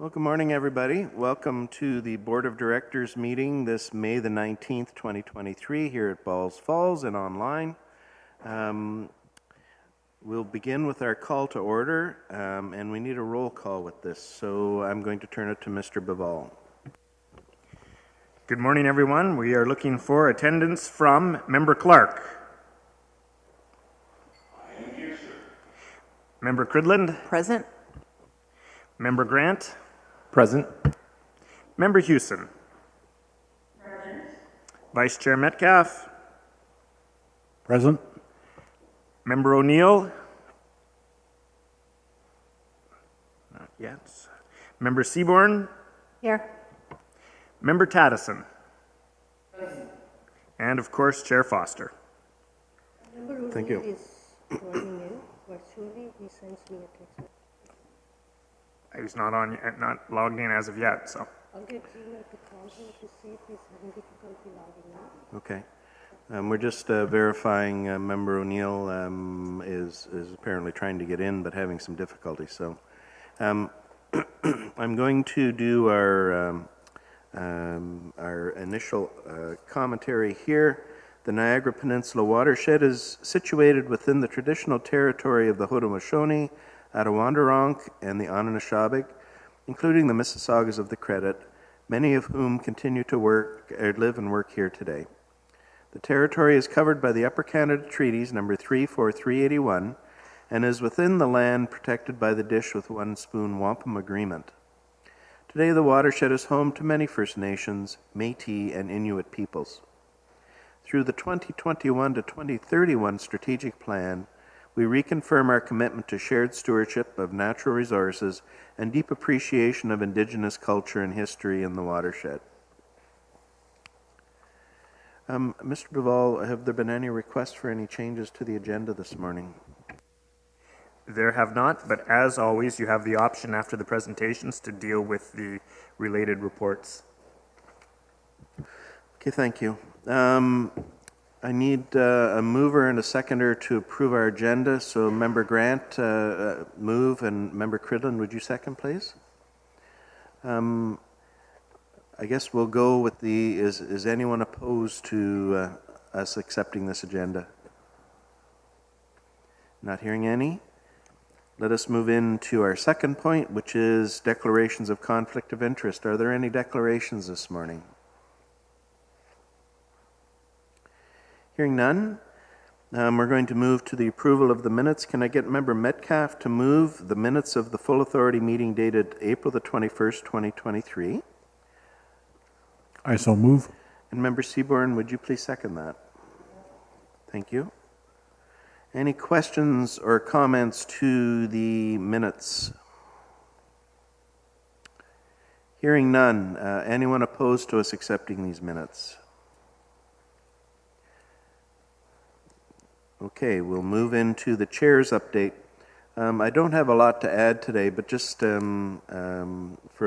Well, good morning, everybody. Welcome to the Board of Directors meeting this May the 19th, 2023 here at Balls Falls and online. We'll begin with our call to order, and we need a roll call with this, so I'm going to turn it to Mr. Bival. Good morning, everyone. We are looking for attendance from Member Clark. I am here, sir. Member Cridland. Present. Member Grant. Present. Member Hewson. Present. Vice Chair Metcalf. Present. Member O'Neill. Not yet. Member Seaborn. Here. Member Taddison. And of course, Chair Foster. Member Thank you. O'Neill is joining in virtually. He sends me a text. He's not not logged in as of yet, so. I'll get Gina to call him to see if he's having difficulty logging in. Okay. We're just verifying Member O'Neill is apparently trying to get in but having some difficulty. So I'm going to do our initial commentary here. The Niagara Peninsula watershed is situated within the traditional territory of the Haudenosaunee, Attawandaronk, and the Anishinaabe, including the Mississaugas of the Credit, many of whom continue to live and work here today. The territory is covered by the Upper Canada Treaties number 34381 and is within the land protected by the Dish with One Spoon Wampum Agreement. Today, the watershed is home to many First Nations, Métis, and Inuit peoples. Through the 2021 to 2031 strategic plan, we reconfirm our commitment to shared stewardship of natural resources and deep appreciation of Indigenous culture and history in the watershed. Mr. Bival, have there been any requests for any changes to the agenda this morning? There have not, but as always, you have the option after the presentations to deal with the related reports. Okay, thank you. I need a mover and a seconder to approve our agenda. So Member Grant, move, and Member Cridland, would you second, please? I guess we'll go with the, is anyone opposed to us accepting this agenda? Not hearing any. Let us move into our second point, which is declarations of conflict of interest. Are there any declarations this morning? Hearing none, we're going to move to the approval of the minutes. Can I get Member Metcalf to move the minutes of the full authority meeting dated April the 21st, 2023? I so move. And Member Seaborn, would you please second that? Thank you. Any questions or comments to the minutes? Hearing none, anyone opposed to us accepting these minutes? Okay, we'll move into the chair's update. I don't have a lot to add today, but just for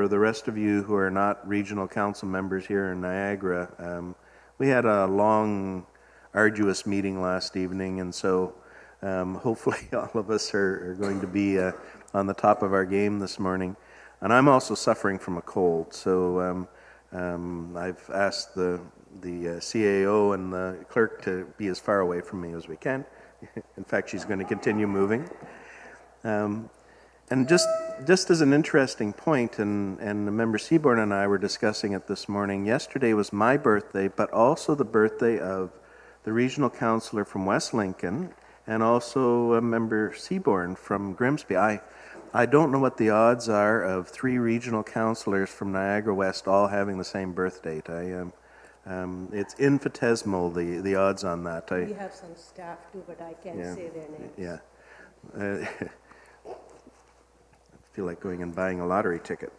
the rest of you who are not regional council members here in Niagara, we had a long, arduous meeting last evening, and so hopefully all of us are going to be on the top of our game this morning. And I'm also suffering from a cold, so I've asked the CAO and the clerk to be as far away from me as we can. In fact, she's going to continue moving. And just as an interesting point, and Member Seaborn and I were discussing it this morning, yesterday was my birthday, but also the birthday of the regional councillor from West Lincoln, and also Member Seaborn from Grimsby. I don't know what the odds are of 3 regional councillors from Niagara West all having the same birth date. It's infinitesimal, the odds on that. We have some staff too, but I can't say their names. Yeah. I feel like going and buying a lottery ticket.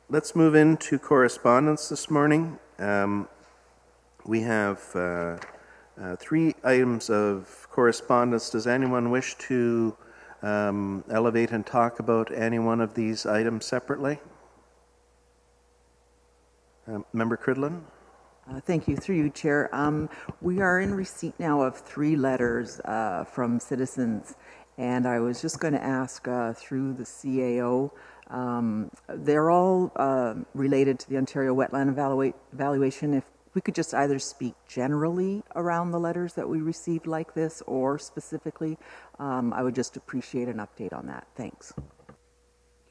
Let's move into correspondence this morning. We have 3 items of correspondence. Does anyone wish to elevate and talk about any one of these items separately? Member Cridland? Thank you. Through you, Chair. We are in receipt now of 3 letters from citizens, And I was just going to ask through the CAO, they're all related to the Ontario Wetland Evaluation. If we could just either speak generally around the letters that we received like this or specifically, I would just appreciate an update on that. Thanks.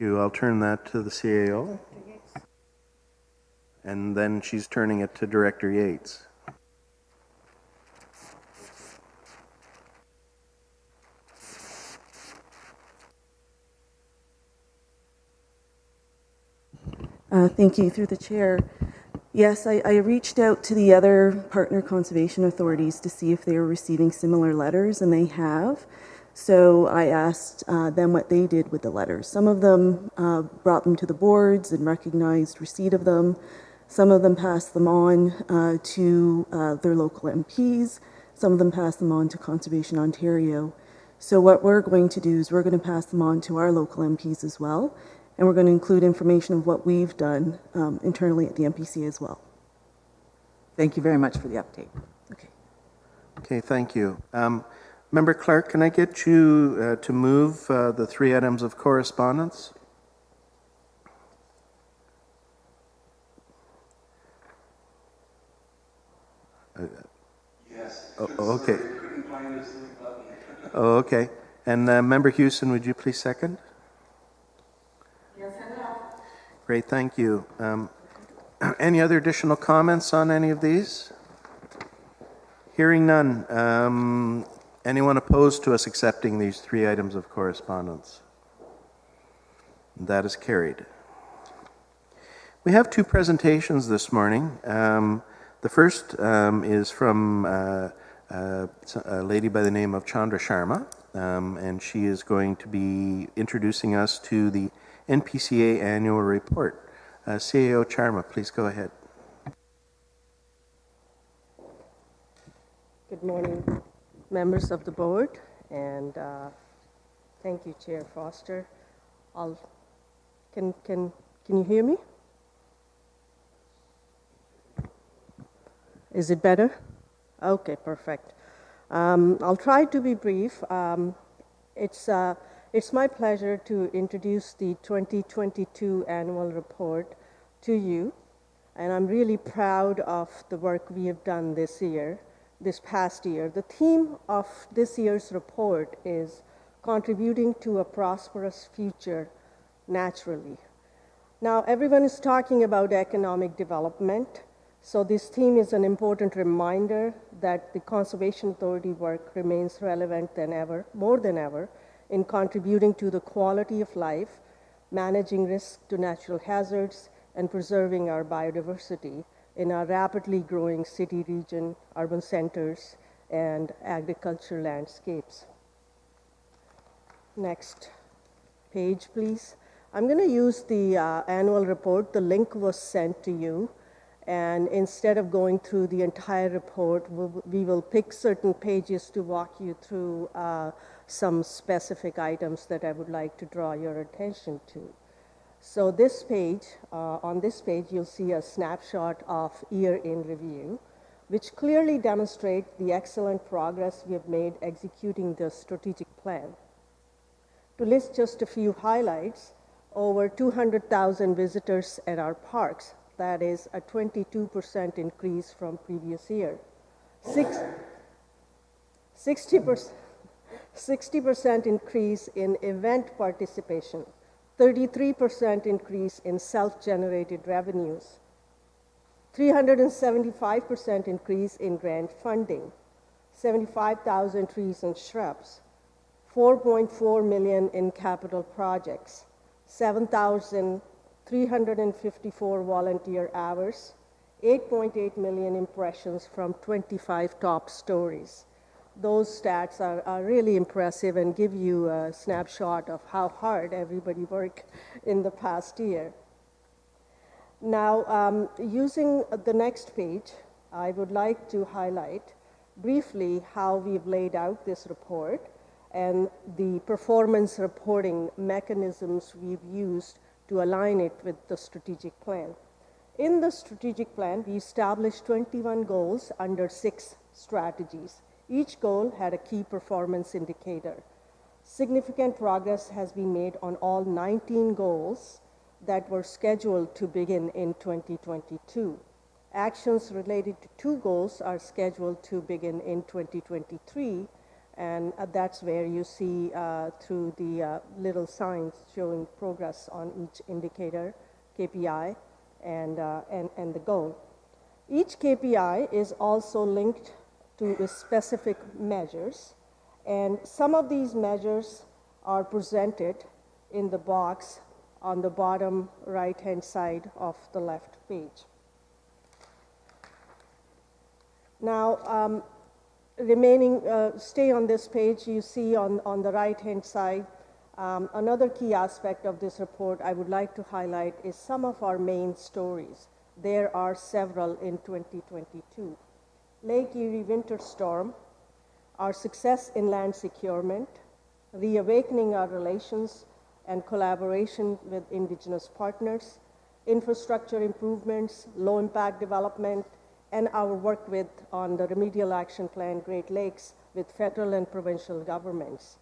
I'll turn that to the CAO. And then she's turning it to Director Yates. Thank you. Through the chair. Yes, I reached out to the other partner conservation authorities to see if they were receiving similar letters, and they have. So I asked them what they did with the letters. Some of them brought them to the boards and recognized receipt of them. Some of them passed them on to their local MPs. Some of them passed them on to Conservation Ontario. So what we're going to do is we're going to pass them on to our local MPs as well. And we're going to include information of what we've done internally at the NPCA as well. Thank you very much for the update. Okay. Okay, thank you. Member Clark, can I get you to move the 3 items of correspondence? Yes. Okay. Couldn't find this button. Oh, okay. And Member Houston, would you please second? Yes, I will. Great, thank you. Any other additional comments on any of these? Hearing none. Anyone opposed to us accepting these 3 items of correspondence? That is carried. We have 2 presentations this morning. The first is from a lady by the name of Chandra Sharma, and she is going to be introducing us to the NPCA annual report. CAO Sharma, please go ahead. Good morning, members of the board, and thank you, Chair Foster. Can you hear me? Is it better? Okay, perfect. I'll try to be brief. It's my pleasure to introduce the 2022 annual report to you, and I'm really proud of the work we have done this past year. The theme of this year's report is contributing to a prosperous future naturally. Now, everyone is talking about economic development, so this theme is an important reminder that the Conservation Authority work remains relevant more than ever, in contributing to the quality of life, managing risk to natural hazards, and preserving our biodiversity in our rapidly growing city region, urban centers, and agricultural landscapes. Next page, please. I'm going to use the annual report. The link was sent to you. And instead of going through the entire report, we will pick certain pages to walk you through some specific items that I would like to draw your attention to. So this page, on this page, you'll see a snapshot of year in review, which clearly demonstrates the excellent progress we have made executing the strategic plan. To list just a few highlights, over 200,000 visitors at our parks. That is a 22% increase from previous year. 60% increase in event participation, 33% increase in self-generated revenues, 375% increase in grant funding, 75,000 trees and shrubs, 4.4 million in capital projects, 7,354 volunteer hours, 8.8 million impressions from 25 top stories. Those stats are really impressive and give you a snapshot of how hard everybody worked in the past year. Now, using the next page, I would like to highlight briefly how we've laid out this report and the performance reporting mechanisms we've used to align it with the strategic plan. In the strategic plan, we established 21 goals under 6 strategies. Each goal had a key performance indicator. Significant progress has been made on all 19 goals that were scheduled to begin in 2022. Actions related to 2 goals are scheduled to begin in 2023, and that's where you see through the little signs showing progress on each indicator, KPI, and the goal. Each KPI is also linked to specific measures, and some of these measures are presented in the box on the bottom right-hand side of the left page. Now, stay on this page, you see on the right-hand side, another key aspect of this report I would like to highlight is some of our main stories. There are several in 2022. Lake Erie winter storm, our success in land securement, reawakening our relations and collaboration with Indigenous partners, infrastructure improvements, low-impact development, and our work on the Remedial Action Plan Great Lakes with federal and provincial governments.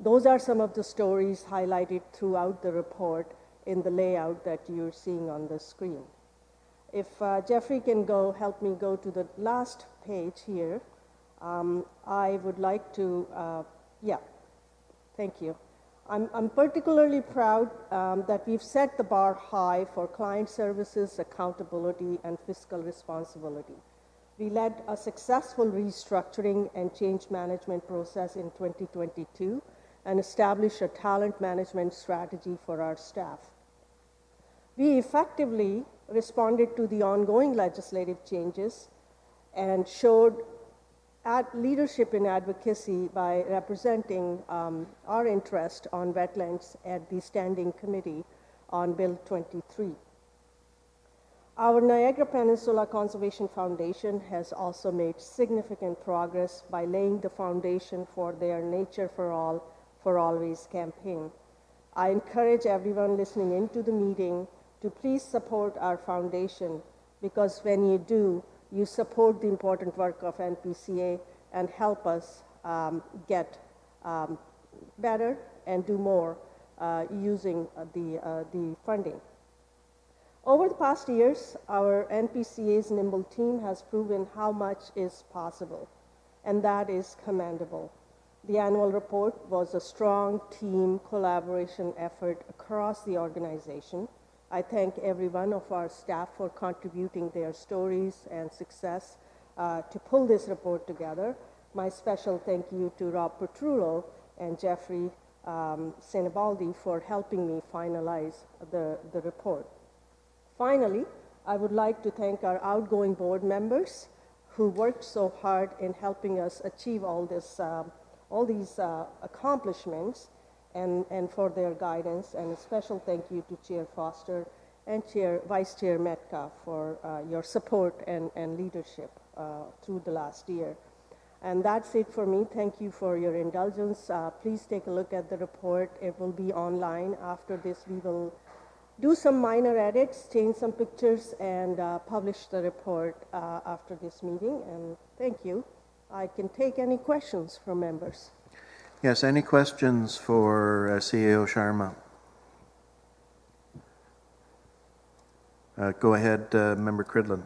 Those are some of the stories highlighted throughout the report in the layout that you're seeing on the screen. If Jeffrey can help me go to the last page here, I would like to, thank you. I'm particularly proud that we've set the bar high for client services, accountability, and fiscal responsibility. We led a successful restructuring and change management process in 2022 and established a talent management strategy for our staff. We effectively responded to the ongoing legislative changes and showed leadership in advocacy by representing our interest on wetlands at the Standing Committee on Bill 23. Our Niagara Peninsula Conservation Foundation has also made significant progress by laying the foundation for their Nature for All, for Always campaign. I encourage everyone listening into the meeting to please support our foundation, because when you do, you support the important work of NPCA and help us get better and do more using the funding. Over the past years, our NPCA's nimble team has proven how much is possible, and that is commendable. The annual report was a strong team collaboration effort across the organization. I thank every one of our staff for contributing their stories and success to pull this report together. My special thank you to Rob Petrullo and Jeffrey Sinibaldi for helping me finalize the report. Finally, I would like to thank our outgoing board members who worked so hard in helping us achieve all these accomplishments, and for their guidance, and a special thank you to Chair Foster and Vice Chair Metcalf for your support and leadership through the last year. And that's it for me. Thank you for your indulgence. Please take a look at the report. It will be online. After this, we will do some minor edits, change some pictures, and publish the report after this meeting. And thank you. I can take any questions from members. Yes, any questions for CAO Sharma? Go ahead, Member Cridlin.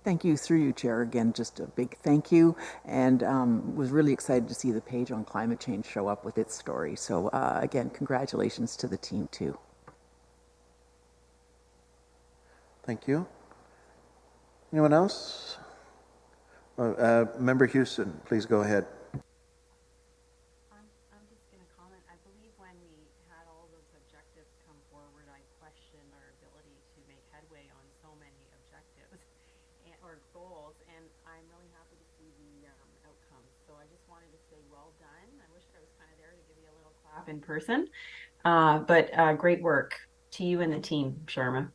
Thank you. Through you, Chair. Again, just a big thank you, and was really excited to see the page on climate change show up with its story. So again, congratulations to the team too. Thank you. Anyone else? Member Houston, please go ahead. I'm just going to comment. I believe when we had all those objectives come forward, I questioned our ability to make headway on so many objectives or goals, and I'm really happy to see the outcomes. So I just wanted to say well done. I wish I was kind of there to give you a little clap in person, but great work to you and the team, Sharma.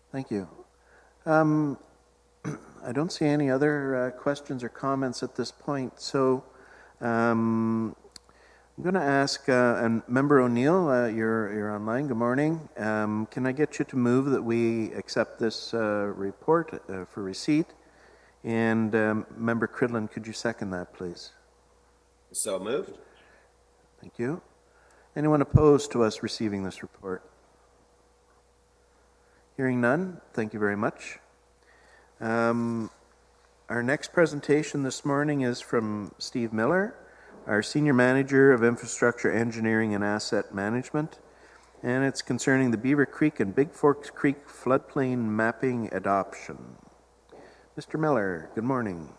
Thank you. I don't see any other questions or comments at this point, so I'm going to ask, and Member O'Neill, you're online. Good morning. Can I get you to move that we accept this report for receipt? And Member Cridlin, could you second that, please? So moved. Thank you. Anyone opposed to us receiving this report? Hearing none, thank you very much. Our next presentation this morning is from Steve Miller, our Senior Manager of Infrastructure Engineering and Asset Management, and it's concerning the Beaver Creek and Big Forks Creek floodplain mapping adoption. Mr. Miller, good morning.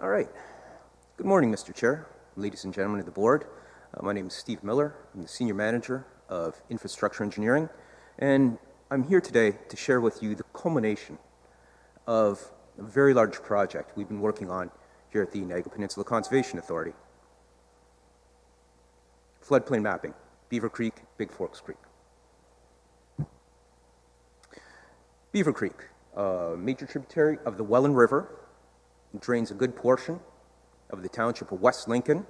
All right. Good morning, Mr. Chair, ladies and gentlemen of the board. My name is Steve Miller. I'm the Senior Manager of Infrastructure Engineering, and I'm here today to share with you the culmination of a very large project we've been working on here at the Niagara Peninsula Conservation Authority. Floodplain mapping, Beaver Creek, Big Forks Creek. Beaver Creek, a major tributary of the Welland River, drains a good portion of the township of West Lincoln,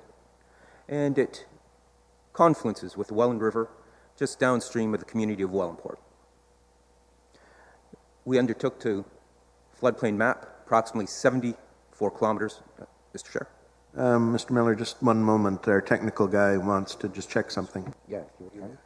and it confluences with the Welland River just downstream of the community of Wellandport. We undertook to floodplain map approximately 74 kilometers. Mr. Chair? Mr. Miller, just one moment. Our technical guy wants to just check something. Yeah, if you would kindly.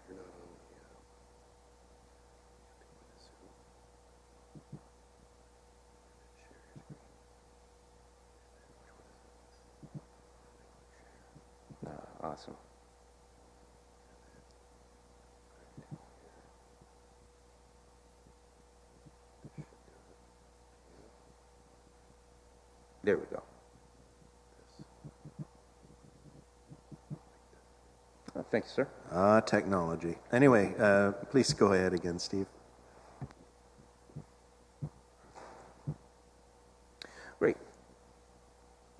Awesome. There we go. Thank you, sir. Technology. Anyway, please go ahead again, Steve. Great.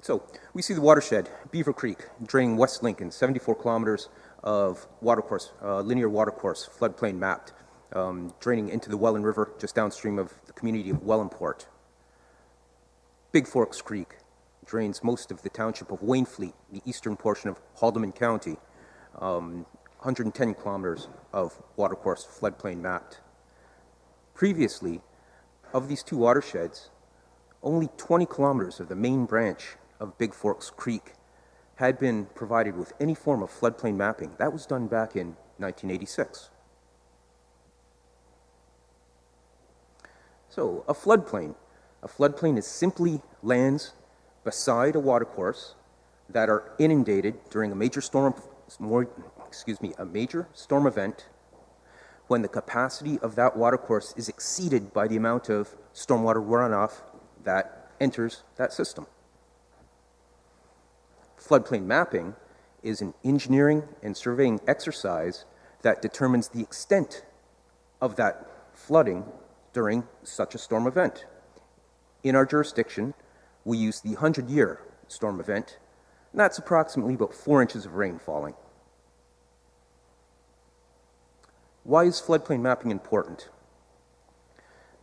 So we see the watershed, Beaver Creek, draining West Lincoln, 74 kilometers of watercourse, linear watercourse, floodplain mapped, draining into the Welland River just downstream of the community of Wellandport. Big Forks Creek drains most of the township of Wainfleet, the eastern portion of Haldimand County, 110 kilometers of watercourse, floodplain mapped. Previously, of these two watersheds, only 20 kilometers of the main branch of Big Forks Creek had been provided with any form of floodplain mapping. That was done back in 1986. So, a floodplain is simply lands beside a watercourse that are inundated during a major storm event when the capacity of that watercourse is exceeded by the amount of stormwater runoff that enters that system. Floodplain mapping is an engineering and surveying exercise that determines the extent of that flooding during such a storm event. In our jurisdiction, we use the 100-year storm event, and that's approximately about 4 inches of rain falling. Why is floodplain mapping important?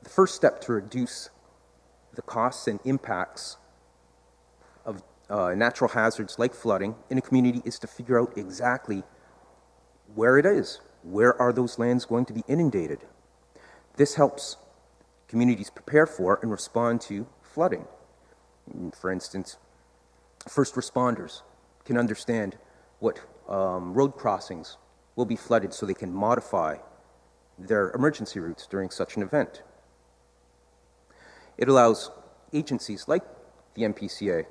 The first step to reduce the costs and impacts of natural hazards like flooding in a community is to figure out exactly where it is. Where are those lands going to be inundated? This helps communities prepare for and respond to flooding. For instance, first responders can understand what road crossings will be flooded so they can modify their emergency routes during such an event. It allows agencies like the NPCA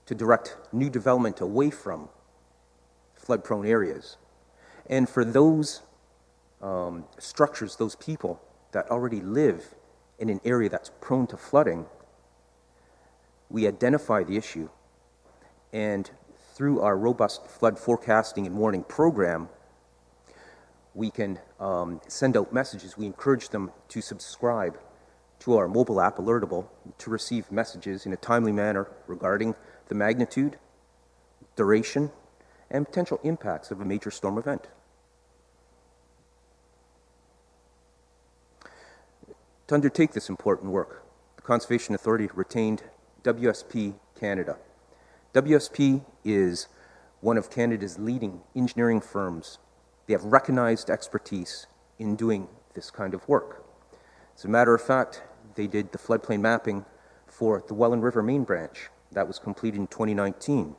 to direct new development away from flood-prone areas. And for those structures, those people that already live in an area that's prone to flooding, we identify the issue, and through our robust flood forecasting and warning program, we can send out messages. We encourage them to subscribe to our mobile app Alertable to receive messages in a timely manner regarding the magnitude, duration, and potential impacts of a major storm event. To undertake this important work, the Conservation Authority retained WSP Canada. WSP is one of Canada's leading engineering firms. They have recognized expertise in doing this kind of work. As a matter of fact, they did the floodplain mapping for the Welland River main branch that was completed in 2019.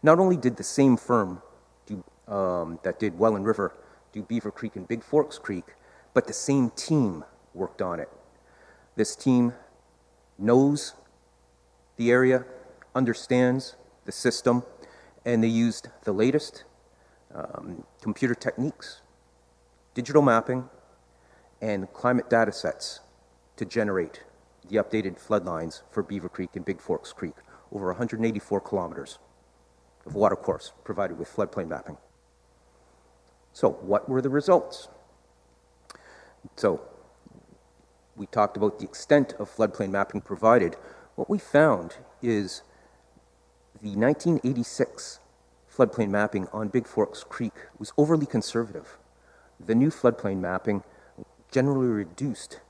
Not only did the same firm that did Welland River do Beaver Creek and Big Forks Creek, but the same team worked on it. This team knows the area, understands the system, and they used the latest computer techniques, digital mapping, and climate data sets to generate the updated flood lines for Beaver Creek and Big Forks Creek, over 184 kilometers of watercourse provided with floodplain mapping. So what were the results? So we talked about the extent of floodplain mapping provided. What we found is the 1986 floodplain mapping on Big Forks Creek was overly conservative. The new floodplain mapping generally reduced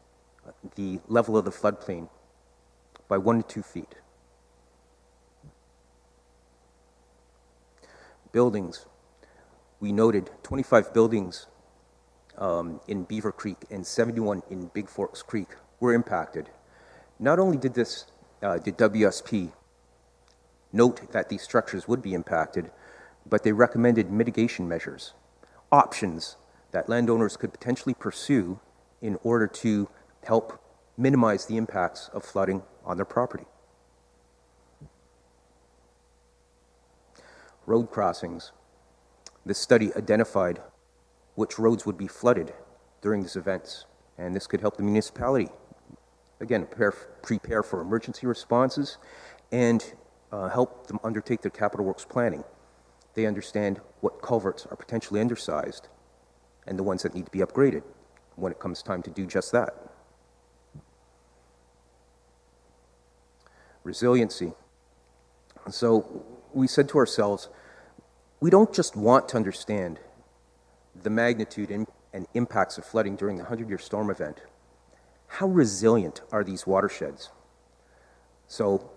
the level of the floodplain by 1 to 2 feet. Buildings. We noted 25 buildings in Beaver Creek and 71 in Big Forks Creek were impacted. Not only did WSP note that these structures would be impacted, but they recommended mitigation measures, options that landowners could potentially pursue in order to help minimize the impacts of flooding on their property. Road crossings. This study identified which roads would be flooded during these events, and this could help the municipality, again, prepare for emergency responses and help them undertake their capital works planning. They understand what culverts are potentially undersized and the ones that need to be upgraded when it comes time to do just that. Resiliency. So we said to ourselves, we don't just want to understand the magnitude and impacts of flooding during the 100-year storm event. How resilient are these watersheds? So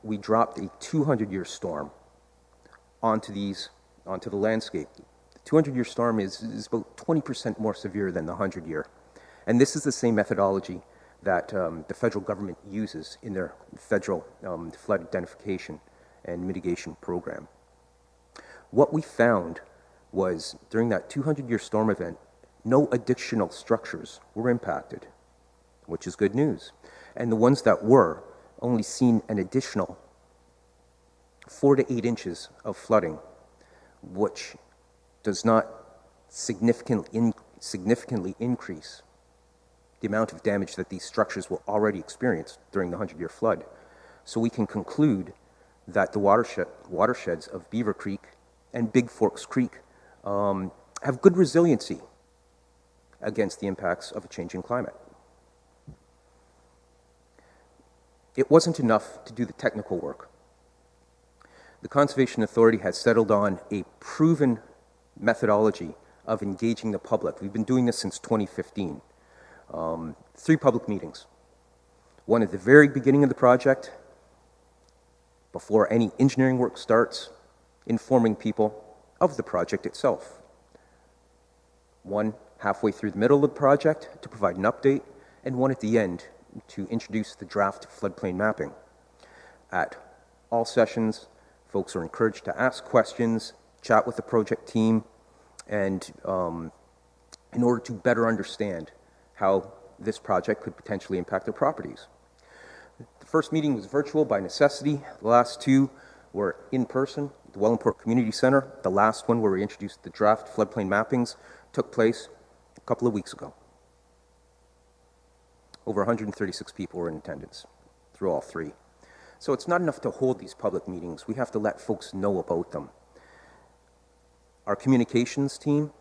we dropped a 200-year storm onto the landscape. The 200-year storm is about 20% more severe than the 100-year. And this is the same methodology that the federal government uses in their federal flood identification and mitigation program. What we found was during that 200-year storm event, no additional structures were impacted, which is good news. And the ones that were only seen an additional 4 to 8 inches of flooding, which does not significantly increase the amount of damage that these structures will already experience during the 100-year flood. So we can conclude that the watersheds of Beaver Creek and Big Forks Creek have good resiliency against the impacts of a changing climate. It wasn't enough to do the technical work. The Conservation Authority has settled on a proven methodology of engaging the public. We've been doing this since 2015. 3 public meetings. One at the very beginning of the project, before any engineering work starts, informing people of the project itself. One halfway through the middle of the project to provide an update, and one at the end to introduce the draft floodplain mapping. At all sessions, folks are encouraged to ask questions, chat with the project team, and in order to better understand how this project could potentially impact their properties. The first meeting was virtual by necessity. The last 2 were in person, the Welland Community Center. The last one, where we introduced the draft floodplain mappings, took place a couple of weeks ago. Over 136 people were in attendance through all 3. So it's not enough to hold these public meetings. We have to let folks know about them. Our communications team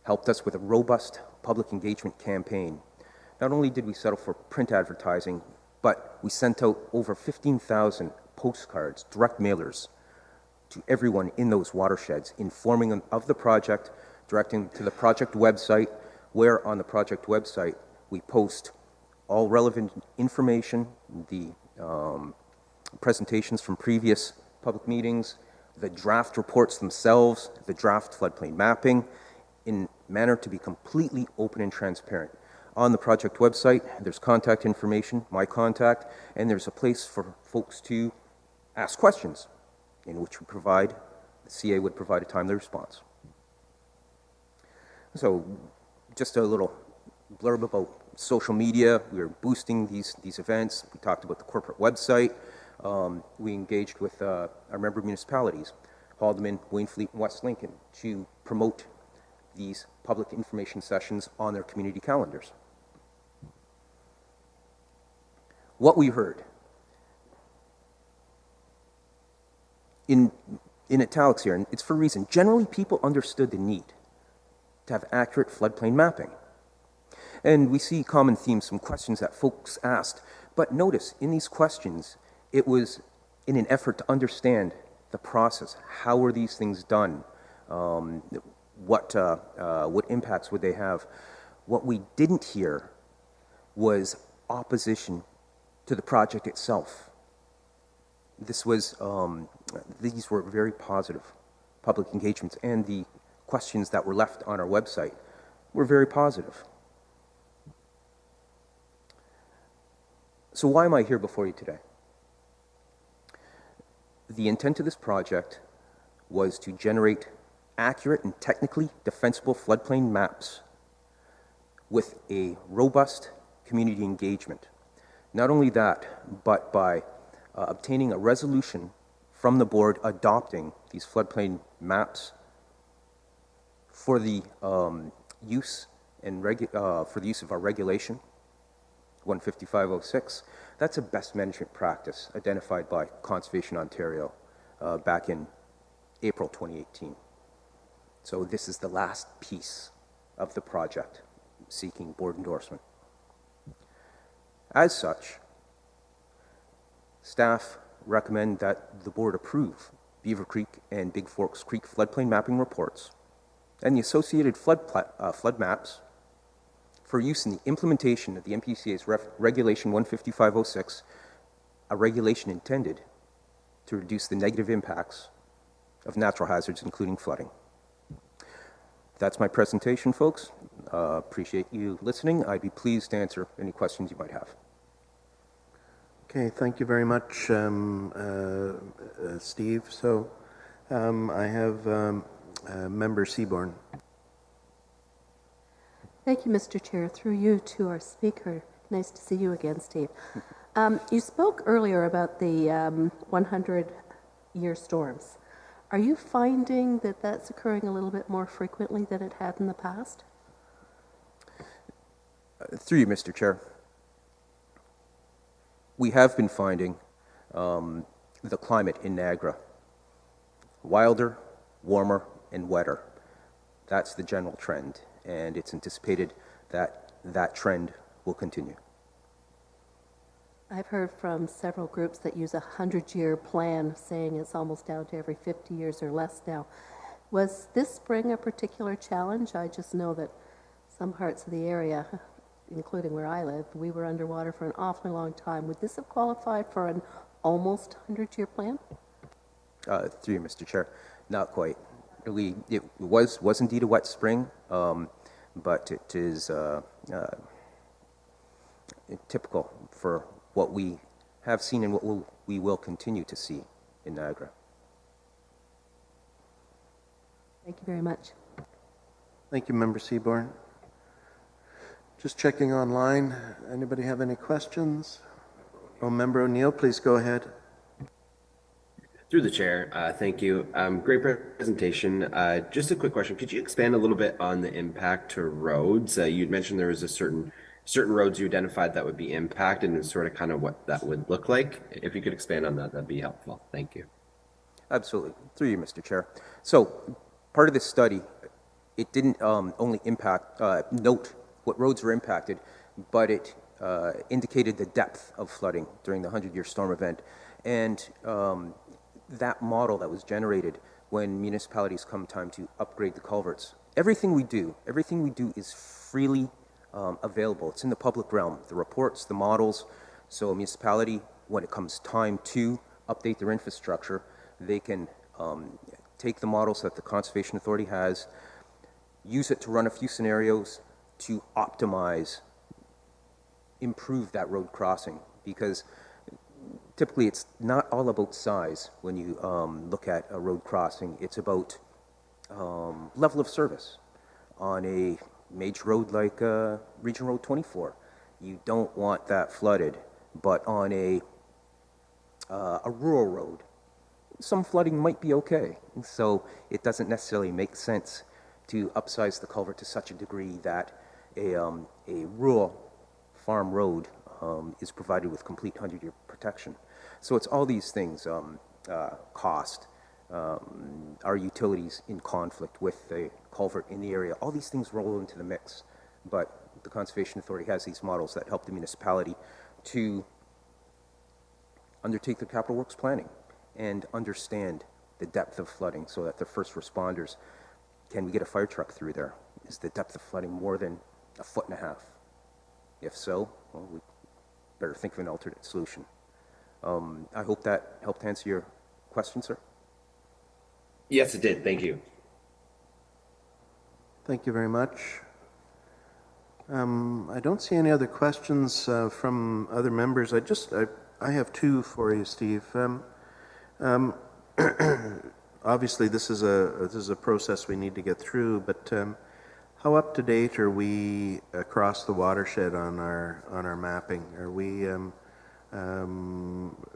helped us with a robust public engagement campaign not only did we settle for print advertising, but we sent out over 15,000 postcards, direct mailers, to everyone in those watersheds, informing them of the project, directing them to the project website, where on the project website we post all relevant information, the presentations from previous public meetings, the draft reports themselves, the draft floodplain mapping, in manner to be completely open and transparent. On the project website, there's contact information, my contact, and there's a place for folks to ask questions, in which the CA would provide a timely response. So, just a little blurb about social media. We were boosting these events. We talked about the corporate website. We engaged with our member municipalities, Haldimand, Waynfleet, and West Lincoln, to promote these public information sessions on their community calendars. What we heard in italics here, and it's for a reason, generally people understood the need to have accurate floodplain mapping. And we see common themes, some questions that folks asked. But notice, in these questions, it was in an effort to understand the process. How were these things done? What impacts would they have? What we didn't hear was opposition to the project itself. These were very positive public engagements, and the questions that were left on our website were very positive. So why am I here before you today? The intent of this project was to generate accurate and technically defensible floodplain maps with a robust community engagement. Not only that, but by obtaining a resolution from the board adopting these floodplain maps for the use of our regulation 15506. That's a best management practice identified by Conservation Ontario back in April 2018. So this is the last piece of the project seeking board endorsement. As such, staff recommend that the board approve Beaver Creek and Big Forks Creek floodplain mapping reports and the associated flood maps for use in the implementation of the NPCA's Regulation 15506, a regulation intended to reduce the negative impacts of natural hazards, including flooding. That's my presentation, folks. Appreciate you listening. I'd be pleased to answer any questions you might have. Okay, thank you very much, Steve. So I have Member Seaborn. Thank you, Mr. Chair. Through you to our speaker. Nice to see you again, Steve. You spoke earlier about the 100-year storms. Are you finding that that's occurring a little bit more frequently than it had in the past? Through you, Mr. Chair. We have been finding the climate in Niagara wilder, warmer, and wetter. That's the general trend, and it's anticipated that that trend will continue. I've heard from several groups that use a 100-year plan, saying it's almost down to every 50 years or less now. Was this spring a particular challenge? I just know that some parts of the area, including where I live, we were underwater for an awfully long time. Would this have qualified for an almost 100-year plan? Through you, Mr. Chair, not quite. It was indeed a wet spring, but it is typical for what we have seen and what we will continue to see in Niagara. Thank you very much. Thank you, Member Seaborn. Just checking online. Anybody have any questions? Oh, Member O'Neill, please go ahead. Through the chair, thank you. Great presentation. Just a quick question. Could you expand a little bit on the impact to roads? You'd mentioned there was a certain roads you identified that would be impacted and sort of kind of what that would look like. If you could expand on that, that'd be helpful. Thank you. Absolutely. Through you, Mr. Chair. So part of this study, it didn't only note what roads were impacted, but it indicated the depth of flooding during the 100-year storm event. And that model that was generated when municipalities come time to upgrade the culverts, everything we do is freely available. It's in the public realm, the reports, the models. So a municipality, when it comes time to update their infrastructure, they can take the models that the Conservation Authority has, use it to run a few scenarios to optimize, improve that road crossing, because typically it's not all about size when you look at a road crossing. It's about level of service. On a major road like Region Road 24, you don't want that flooded, but on a rural road, some flooding might be okay. So it doesn't necessarily make sense to upsize the culvert to such a degree that a rural farm road is provided with complete 100-year protection. So it's all these things, cost, our utilities in conflict with the culvert in the area, all these things roll into the mix. But the Conservation Authority has these models that help the municipality to undertake the capital works planning and understand the depth of flooding so that the first responders, can we get a fire truck through there? Is the depth of flooding more than 1.5 feet? If so, well, we better think of an alternate solution. I hope that helped answer your question, sir. Yes, it did. Thank you. Thank you very much. I don't see any other questions from other members. I have two for you, Steve. Obviously, this is a process we need to get through, but how up to date are we across the watershed on our mapping? Are we,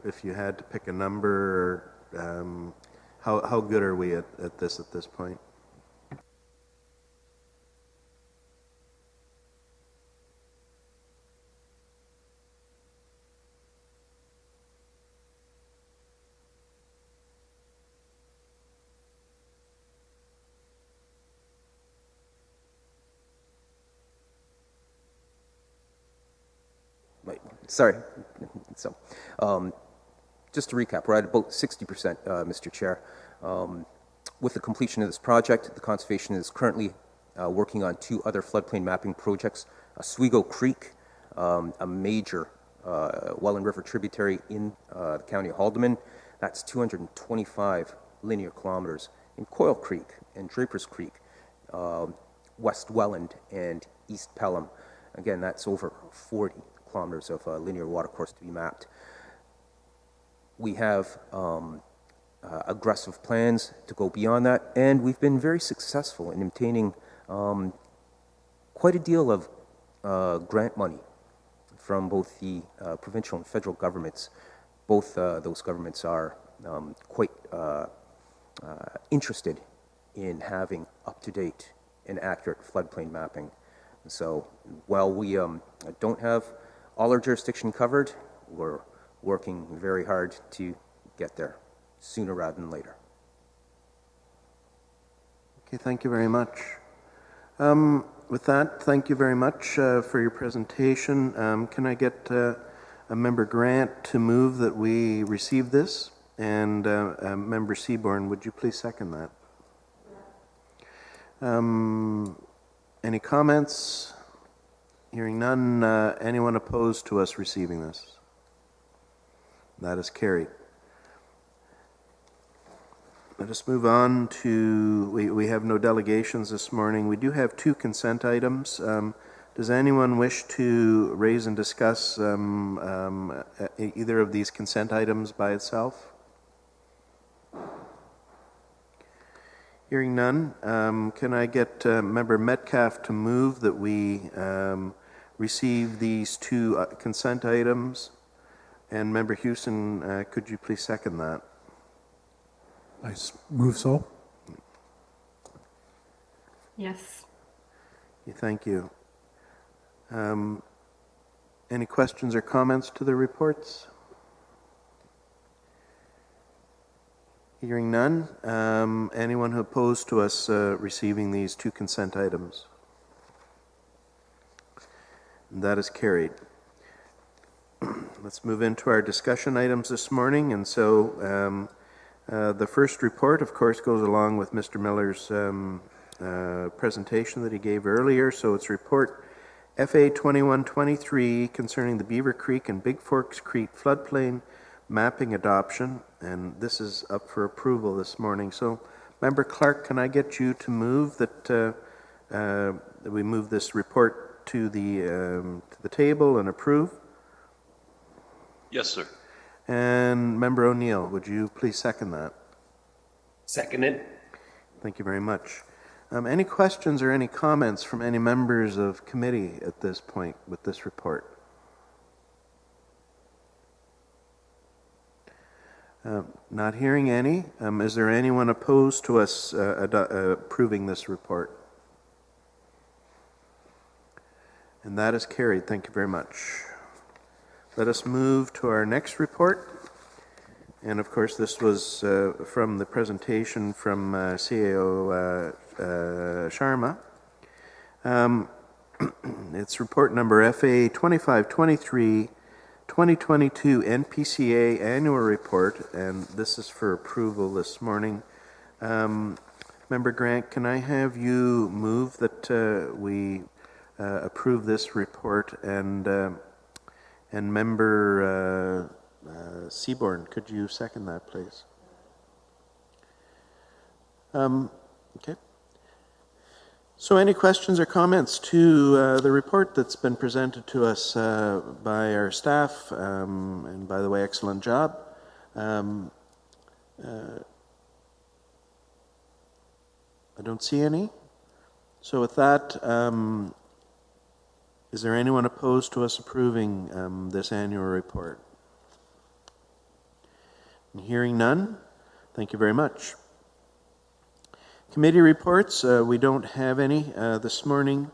if you had to pick a number, how good are we at this point? Sorry. So, just to recap, we're at about 60%, Mr. Chair. With the completion of this project, the Conservation is currently working on 2 other floodplain mapping projects. Oswego Creek, a major Welland River tributary in the county of Haldimand, that's 225 linear kilometers. In Coyle Creek and Drapers Creek, West Welland and East Pelham, again, that's over 40 kilometers of linear watercourse to be mapped. We have aggressive plans to go beyond that, and we've been very successful in obtaining quite a deal of grant money from both the provincial and federal governments. Both those governments are quite interested in having up-to-date and accurate floodplain mapping. So while we don't have all our jurisdiction covered, we're working very hard to get there sooner rather than later. Okay, thank you very much. With that, thank you very much for your presentation. Can I get a Member Grant to move that we receive this? And Member Seaborn, would you please second that? Any comments? Hearing none, anyone opposed to us receiving this? That is carried. Let us move on to, we have no delegations this morning. We do have 2 consent items. Does anyone wish to raise and discuss either of these consent items by itself? Hearing none, can I get Member Metcalf to move that we receive these 2 consent items? And Member Houston, could you please second that? I move so. Yes. Thank you. Any questions or comments to the reports? Hearing none. Anyone who opposed to us receiving these 2 consent items? That is carried. Let's move into our discussion items this morning. And so the first report, of course, goes along with Mr. Miller's presentation that he gave earlier. So it's report FA 2123 concerning the Beaver Creek and Big Forks Creek floodplain mapping adoption. And this is up for approval this morning. So, Member Clark, can I get you to move that we move this report to the table and approve? Yes, sir. And Member O'Neill, would you please second that? Seconded. Thank you very much. Any questions or any comments from any members of committee at this point with this report? Not hearing any. Is there anyone opposed to us approving this report? And that is carried. Thank you very much. Let us move to our next report. And of course, this was from the presentation from CAO Sharma. It's report number FA 2523, 2022 NPCA annual report, and this is for approval this morning. Member Grant, can I have you move that we approve this report, and Member Seaborn, could you second that, please? Okay. So any questions or comments to the report that's been presented to us by our staff, and by the way, excellent job. I don't see any. So with that, is there anyone opposed to us approving this annual report? Hearing none, thank you very much. Committee reports, we don't have any this morning.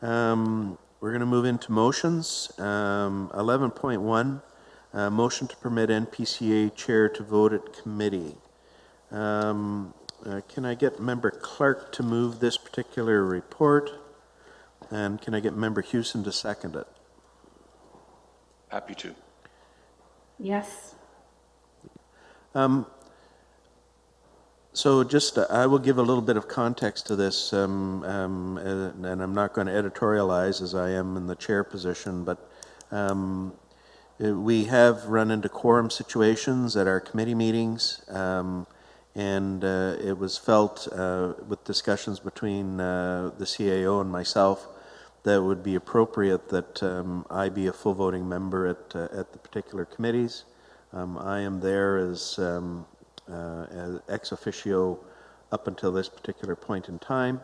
We're going to move into motions. 11.1, motion to permit NPCA chair to vote at committee. Can I get Member Clark to move this particular report? And can I get Member Hewson to second it? Happy to. Yes. So just, I will give a little bit of context to this, and I'm not going to editorialize as I am in the chair position, but we have run into quorum situations at our committee meetings, and it was felt with discussions between the CAO and myself that it would be appropriate that I be a full voting member at the particular committees. I am there as ex officio up until this particular point in time.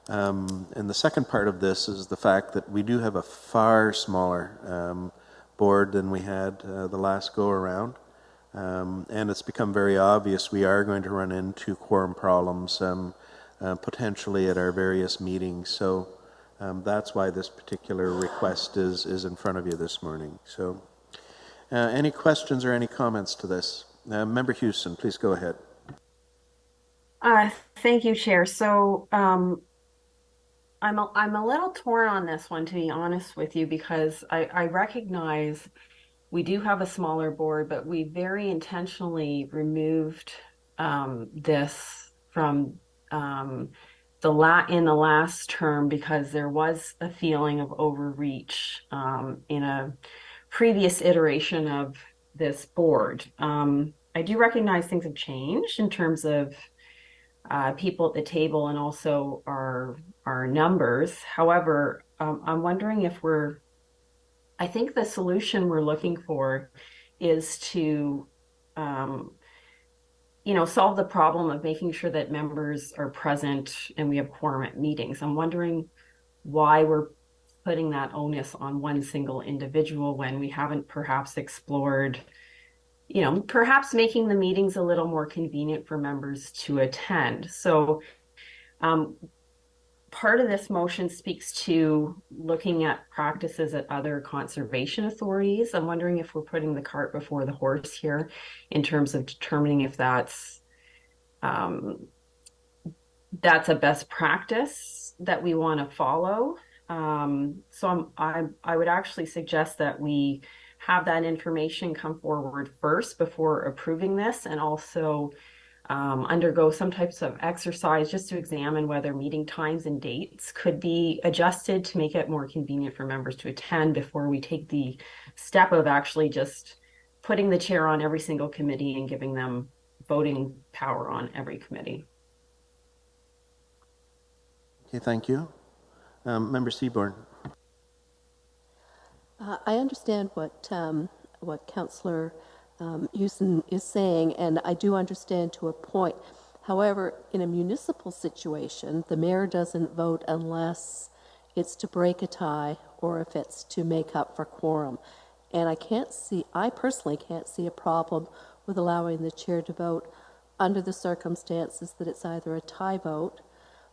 And the second part of this is the fact that we do have a far smaller board than we had the last go around. And it's become very obvious we are going to run into quorum problems potentially at our various meetings. So that's why this particular request is in front of you this morning. So any questions or any comments to this? Member Hewson, please go ahead. Thank you, Chair. So I'm a little torn on this one, to be honest with you, because I recognize we do have a smaller board, but we very intentionally removed this from in the last term because there was a feeling of overreach in a previous iteration of this board. I do recognize things have changed in terms of people at the table and also our numbers. However, I'm wondering if I think the solution we're looking for is to, solve the problem of making sure that members are present and we have quorum at meetings. I'm wondering why we're putting that onus on one single individual when we haven't perhaps explored, perhaps making the meetings a little more convenient for members to attend. So part of this motion speaks to looking at practices at other conservation authorities. I'm wondering if we're putting the cart before the horse here in terms of determining if that's a best practice that we want to follow. So I would actually suggest that we have that information come forward first before approving this, and also undergo some types of exercise just to examine whether meeting times and dates could be adjusted to make it more convenient for members to attend before we take the step of actually just putting the chair on every single committee and giving them voting power on every committee. Okay, thank you. Member Seaborn. I understand what Councillor Houston is saying, and I do understand to a point. However, in a municipal situation, the mayor doesn't vote unless it's to break a tie or if it's to make up for quorum. And I personally can't see a problem with allowing the chair to vote under the circumstances that it's either a tie vote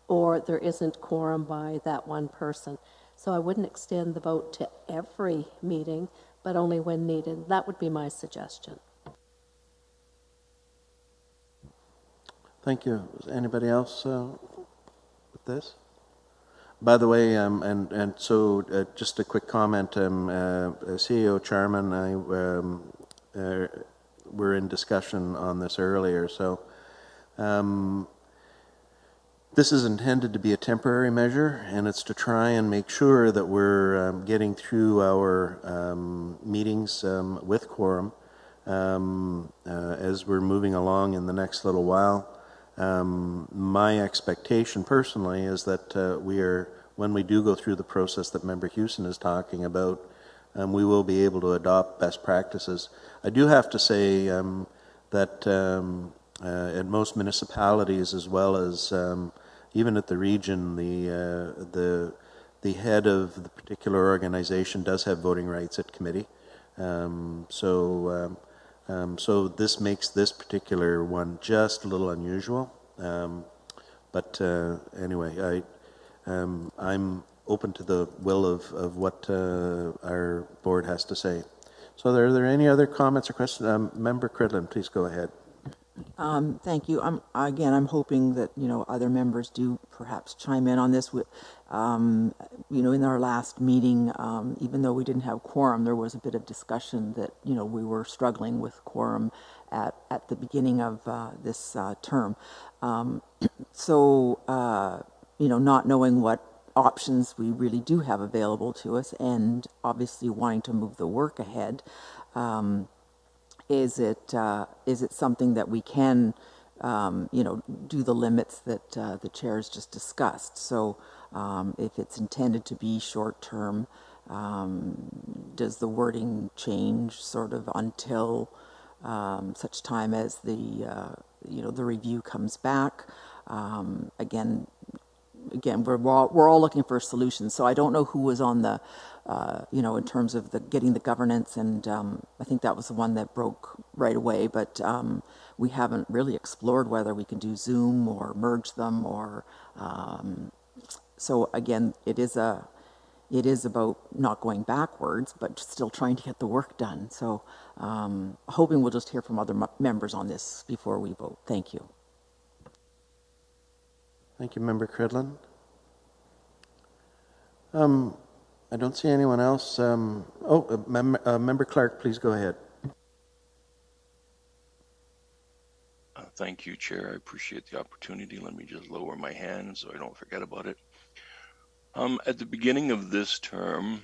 or there isn't quorum by that one person. So I wouldn't extend the vote to every meeting, but only when needed. That would be my suggestion. Thank you. Is anybody else with this? By the way, so just a quick comment, CEO Chairman, we're in discussion on this earlier, so this is intended to be a temporary measure, and it's to try and make sure that we're getting through our meetings with quorum as we're moving along in the next little while. My expectation personally is that when we do go through the process that Member Houston is talking about, we will be able to adopt best practices. I do have to say that in most municipalities, as well as even at the region, the head of the particular organization does have voting rights at committee. So this makes this particular one just a little unusual. But anyway, I'm open to the will of what our board has to say. So are there any other comments or questions? Member Cridlin, please go ahead. Thank you. I'm hoping that, other members do perhaps chime in on this. In our last meeting, even though we didn't have quorum, there was a bit of discussion that, we were struggling with quorum at the beginning of this term. Not knowing what options we really do have available to us, and obviously wanting to move the work ahead, is it something that we can, do the limits that the chair has just discussed? So if it's intended to be short term, does the wording change sort of until such time as the review comes back? Again, we're all looking for solutions. So I don't know who was on the, in terms of getting the governance, and I think that was the one that broke right away. But we haven't really explored whether we can do Zoom or merge them, or so again, it is about not going backwards, but still trying to get the work done. So hoping we'll just hear from other members on this before we vote. Thank you. Thank you, Member Cridlin. I don't see anyone else. Member Clark, please go ahead. Thank you, Chair. I appreciate the opportunity. Let me just lower my hand so I don't forget about it. At the beginning of this term,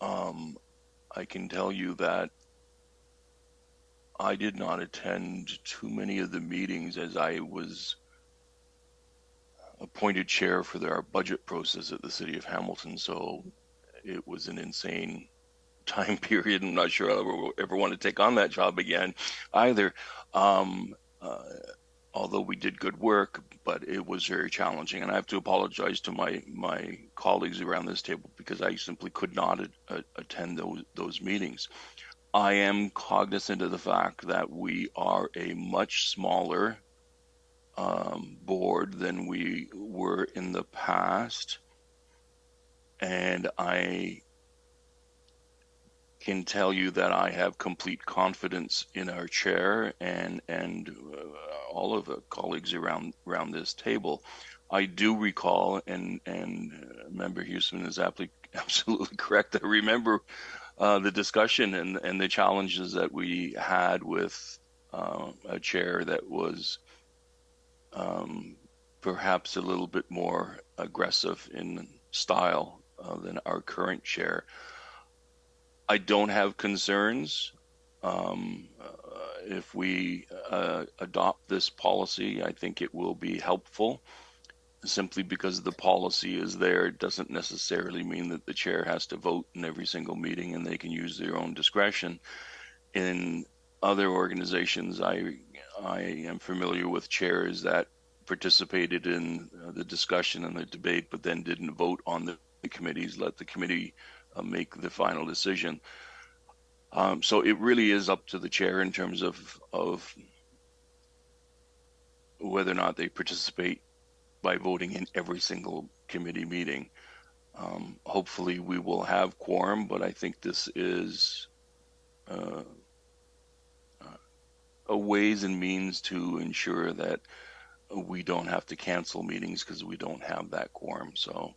I can tell you that I did not attend too many of the meetings, as I was appointed chair for our budget process at the City of Hamilton, so it was an insane time period. I'm not sure I'll ever want to take on that job again either. Although we did good work, but it was very challenging, and I have to apologize to my colleagues around this table because I simply could not attend those meetings. I am cognizant of the fact that we are a much smaller board than we were in the past, and I can tell you that I have complete confidence in our chair and all of the colleagues around this table. I do recall, and Member Houston is absolutely correct. I remember the discussion and the challenges that we had with a chair that was perhaps a little bit more aggressive in style than our current chair. I don't have concerns. If we adopt this policy, I think it will be helpful. Simply because the policy is there, it doesn't necessarily mean that the chair has to vote in every single meeting, and they can use their own discretion. In other organizations, I am familiar with chairs that participated in the discussion and the debate, but then didn't vote on the committees, let the committee make the final decision. So it really is up to the chair in terms of whether or not they participate by voting in every single committee meeting. Hopefully we will have quorum, but I think this is a ways and means to ensure that we don't have to cancel meetings because we don't have that quorum. So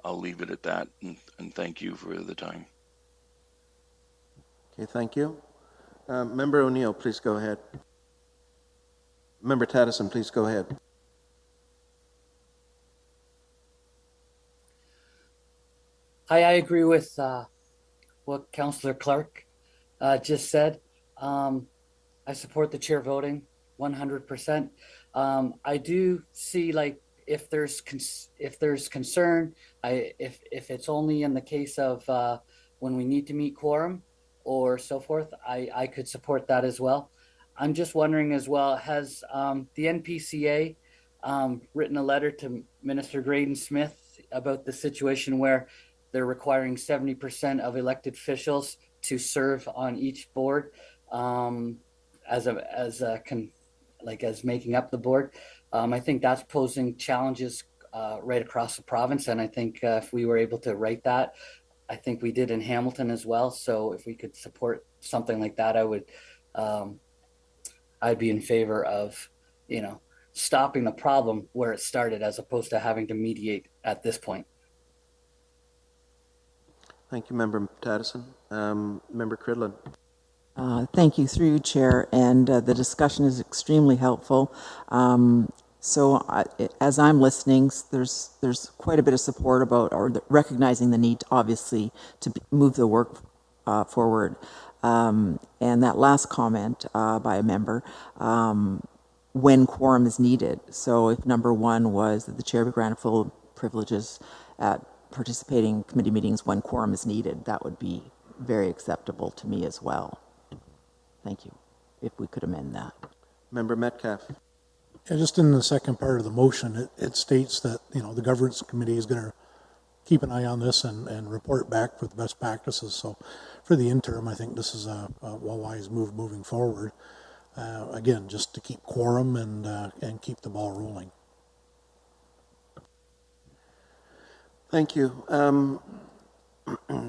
I'll leave it at that, and thank you for the time. Okay, thank you. Member O'Neill, please go ahead. Member Taddison, please go ahead. I agree with what Councillor Clark just said. I support the chair voting 100%. I do see, like, if there's concern, if it's only in the case of when we need to meet quorum or so forth, I could support that as well. I'm just wondering as well, has the NPCA written a letter to Minister Graydon Smith about the situation where they're requiring 70% of elected officials to serve on each board as making up the board? I think that's posing challenges right across the province, and I think if we were able to write that, I think we did in Hamilton as well. So if we could support something like that, I'd be in favor of, stopping the problem where it started, as opposed to having to mediate at this point. Thank you, Member Taddison. Member Cridlin. Thank you, through you, Chair, and the discussion is extremely helpful. As I'm listening, there's quite a bit of support about, or recognizing the need, obviously, to move the work forward. And that last comment by a member, when quorum is needed. So if number one was that the chair be granted full privileges at participating in committee meetings when quorum is needed, that would be very acceptable to me as well. Thank you. If we could amend that. Member Metcalf. Yeah, just in the second part of the motion, it states that, the governance committee is going to keep an eye on this and report back with best practices. So for the interim, I think this is a wise move moving forward. Again, just to keep quorum and keep the ball rolling. Thank you.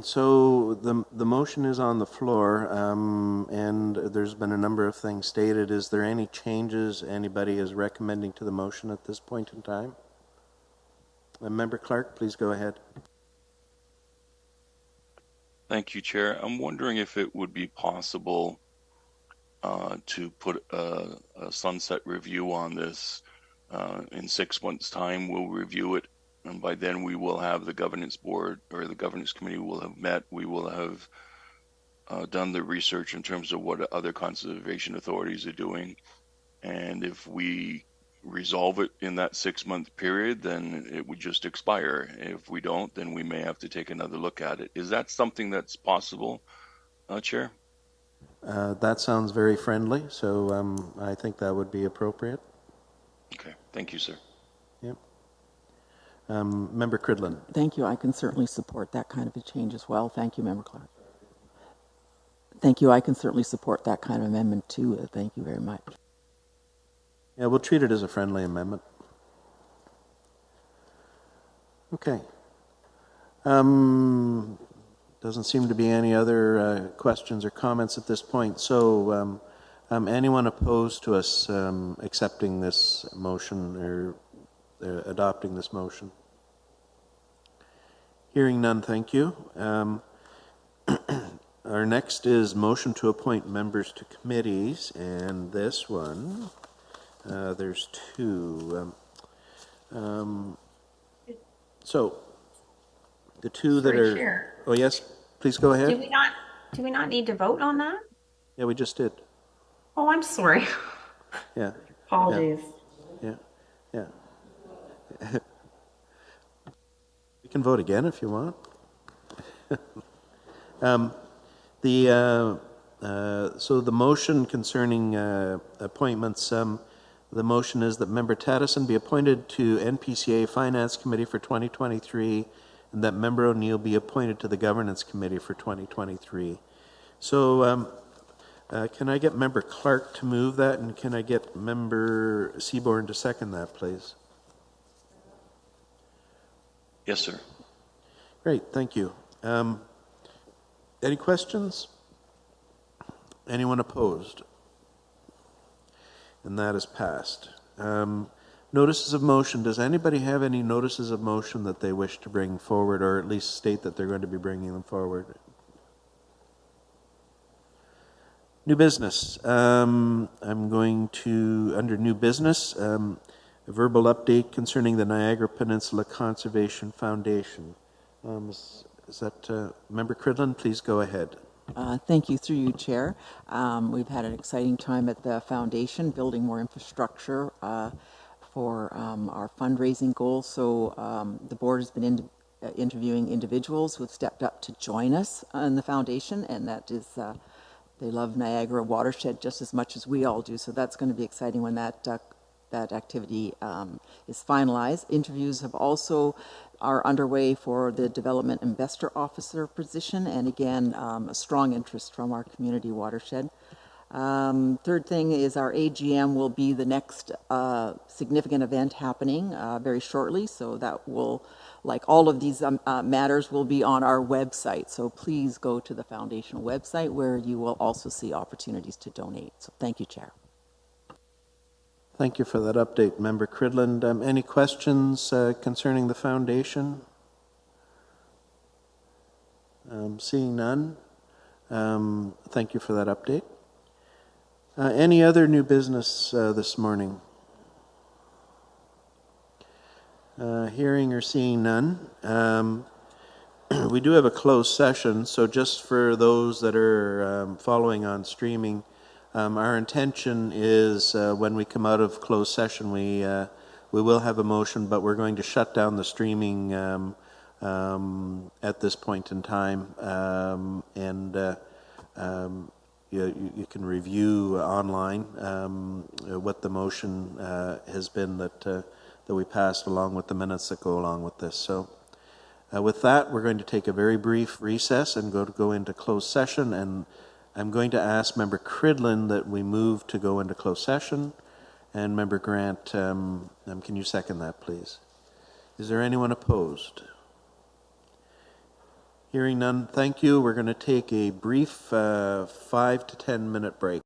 So the motion is on the floor, and there's been a number of things stated. Is there any changes anybody is recommending to the motion at this point in time? Member Clark, please go ahead. Thank you, Chair. I'm wondering if it would be possible to put a sunset review on this. In 6 months' time, we'll review it. And by then we will have the governance board, or the governance committee will have met. We will have done the research in terms of what other conservation authorities are doing. And if we resolve it in that 6 month period, then it would just expire. If we don't, then we may have to take another look at it. Is that something that's possible, Chair? That sounds very friendly, so I think that would be appropriate. Okay, thank you, sir. Yep. Member Cridlin. Thank you. I can certainly support that kind of a change as well. Thank you, Member Clark. Thank you. I can certainly support that kind of amendment too. Thank you very much. Yeah, we'll treat it as a friendly amendment. Okay. Doesn't seem to be any other questions or comments at this point. So anyone opposed to us accepting this motion or adopting this motion? Hearing none, thank you. Our next is motion to appoint members to committees, and this one, there's two. So, the two that Sorry, are... Chair. Oh, yes, please go ahead. Do we not need to vote on that? Yeah, we just did. Oh, I'm sorry. Yeah. Apologies. Yeah. Yeah. We can vote again if you want. So the motion concerning appointments, the motion is that Member Tattison be appointed to NPCA Finance Committee for 2023, and that Member O'Neill be appointed to the Governance Committee for 2023. So can I get Member Clark to move that, and can I get Member Seaborn to second that, please? Yes, sir. Great, thank you. Any questions? Anyone opposed? And that is passed. Notices of motion. Does anybody have any notices of motion that they wish to bring forward, or at least state that they're going to be bringing them forward? New business. I'm going to, under new business, a verbal update concerning the Niagara Peninsula Conservation Foundation. Is that Member Cridland? Please go ahead. Thank you, through you, Chair. We've had an exciting time at the foundation, building more infrastructure for our fundraising goals. So the board has been interviewing individuals who have stepped up to join us in the foundation, and that is, they love Niagara watershed just as much as we all do. So that's going to be exciting when that activity is finalized. Interviews have also are underway for the development investor officer position, and again, a strong interest from our community watershed. Third thing is our AGM will be the next significant event happening very shortly, so that will, like all of these matters, will be on our website. So please go to the foundation website where you will also see opportunities to donate. So thank you, Chair. Thank you for that update, Member Cridland. Any questions concerning the foundation? Seeing none, thank you for that update. Any other new business this morning? Hearing or seeing none. We do have a closed session, so just for those that are following on streaming, our intention is when we come out of closed session, we will have a motion, but we're going to shut down the streaming at this point in time, and you can review online what the motion has been that we passed, along with the minutes that go along with this. So with that, we're going to take a very brief recess and go into closed session, and I'm going to ask Member Cridland that we move to go into closed session, and Member Grant, can you second that, please? Is there anyone opposed? Hearing none, thank you. We're going to take a brief 5 to 10 minute break.